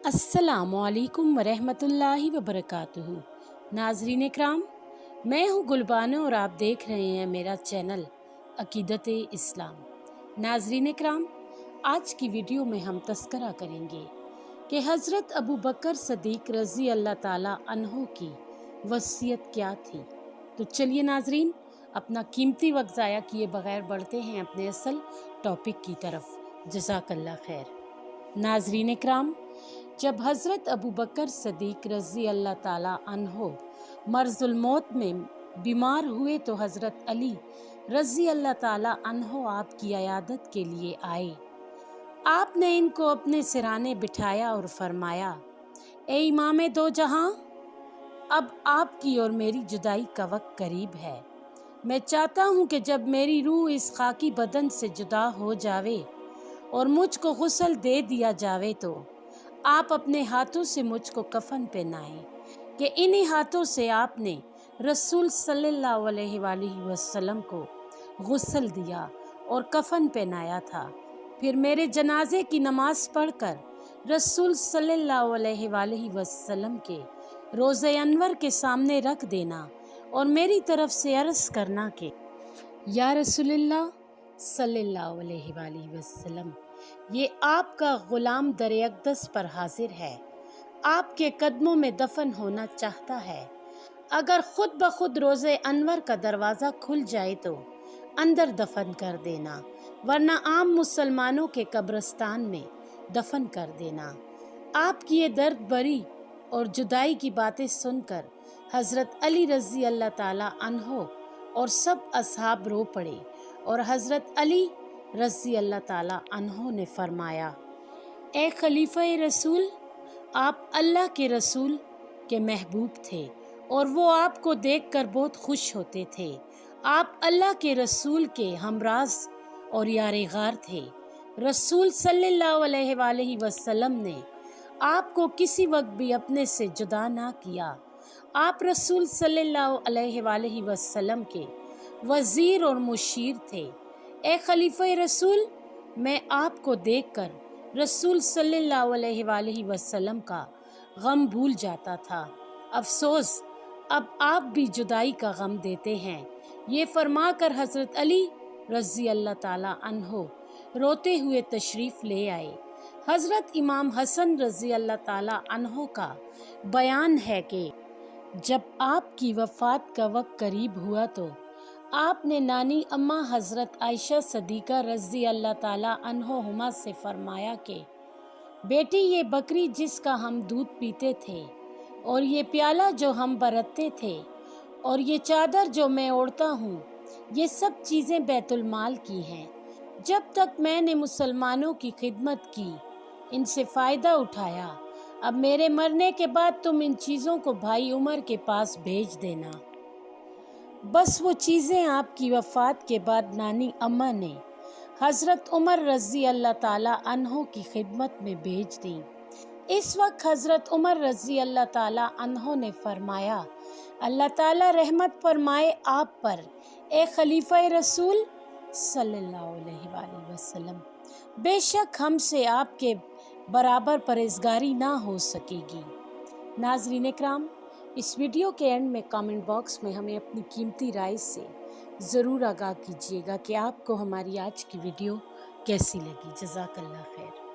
अस्सलामुअलैकुम वरहमतुल्लाहि वबरकातुहू। नाज़रीन इकराम, मैं हूँ गुलबानो और आप देख रहे हैं मेरा चैनल अकीदत इस्लाम। नाज़रीन इकराम, आज की वीडियो में हम तस्करा करेंगे कि हज़रत अबू बकर सदीक रज़ी अल्लाह ताला अन्हो की वसीयत क्या थी। तो चलिए नाज़रीन, अपना कीमती वक्त ज़ाया किए बगैर बढ़ते हैं अपने असल टॉपिक की तरफ। जज़ाकल्लाह खैर। नाज़रीन इकराम, जब हज़रत अबू बकर सदीक रज़ी अल्लाह ताला अन्हो मर्ज़ुल मौत में बीमार हुए तो हज़रत अली रज़ी अल्लाह ताला अन्हो आपकी अयादत के लिए आए। आपने इनको अपने सिराने बिठाया और फरमाया, ए इमाम दो जहां, अब आपकी और मेरी जुदाई का वक्त करीब है। मैं चाहता हूँ कि जब मेरी रूह इस खाकी बदन से जुदा हो जावे और मुझको गुस्ल दे दिया जावे तो आप अपने हाथों से मुझको कफन पहनाएं कि इन्हीं हाथों से आपने रसूल सल्लल्लाहु अलैहि वसल्लम को गुस्ल दिया और कफन पहनाया था। फिर मेरे जनाजे की नमाज पढ़कर रसूल सल्लल्लाहु अलैहि वसल्लम के रोज़े अनवर के सामने रख देना और मेरी तरफ से अर्ज़ करना कि या रसूलल्लाह सल्लल्लाहु अलैहि वसल्लम, ये आपका ग़ुलाम दर अक़दस पर हाजिर है, आपके कदमों में दफन होना चाहता है। अगर खुद ब खुद रोज़े अनवर का दरवाज़ा खुल जाए तो अंदर दफन कर देना, वरना आम मुसलमानों के कब्रिस्तान में दफन कर देना। आपकी ये दर्द भरी और जुदाई की बातें सुनकर हज़रत अली रज़ी अल्लाह ताला अन्हो और सब असहाब रो पड़े और हज़रत अली रज़ी अल्लाह ताला अन्हो ने फरमाया, ए खलीफा रसूल, आप अल्लाह के रसूल के महबूब थे और वो आपको देखकर बहुत खुश होते थे। आप अल्लाह के रसूल के हमराज और यारे गार थे। रसूल सल्लल्लाहु अलैहि वसल्लम ने आपको किसी वक्त भी अपने से जुदा ना किया। आप रसूल सल्लल्लाहु अलैहि वसल्लम के वज़ीर और मुशीर थे। ए खलीफा रसूल, मैं आपको देखकर रसूल सल्लल्लाहु अलैहि वसल्लम का गम भूल जाता था। अफसोस, अब आप भी जुदाई का गम देते हैं। ये फरमाकर हज़रत अली रज़ी अल्लाह ताला अन्हो रोते हुए तशरीफ़ ले आए। हज़रत इमाम हसन रज़ी अल्लाह ताला अन्हो का बयान है कि जब आपकी वफ़ात का वक्त करीब हुआ तो आपने नानी अम्मा हज़रत आयशा सदीका रज़ी अल्लाह ताला अन्होहुमा से फरमाया कि बेटी, ये बकरी जिसका हम दूध पीते थे और ये प्याला जो हम बरतते थे और ये चादर जो मैं ओढ़ता हूँ, ये सब चीज़ें बैतुल माल की हैं। जब तक मैंने मुसलमानों की खिदमत की, इनसे फ़ायदा उठाया, अब मेरे मरने के बाद तुम इन चीज़ों को भाई उमर के पास भेज देना। बस वो चीज़ें आपकी वफ़ात के बाद नानी अम्मा ने हज़रत उमर रज़ी अल्लाह ताला अन्हो की खिदमत में भेज दी। इस वक्त हज़रत उमर रज़ी अल्लाह ताला अन्हो ने फरमाया, अल्लाह ताला रहमत फरमाए आप पर, ए खलीफा रसूल सल्लल्लाहु अलैहि वसल्लम। बेशक हमसे आपके बराबर परहेज़गारी ना हो सकेगी। नाज़रीन इकराम, इस वीडियो के एंड में कमेंट बॉक्स में हमें अपनी कीमती राय से ज़रूर आगाह कीजिएगा कि आपको हमारी आज की वीडियो कैसी लगी। जज़ाकल्लाह खैर।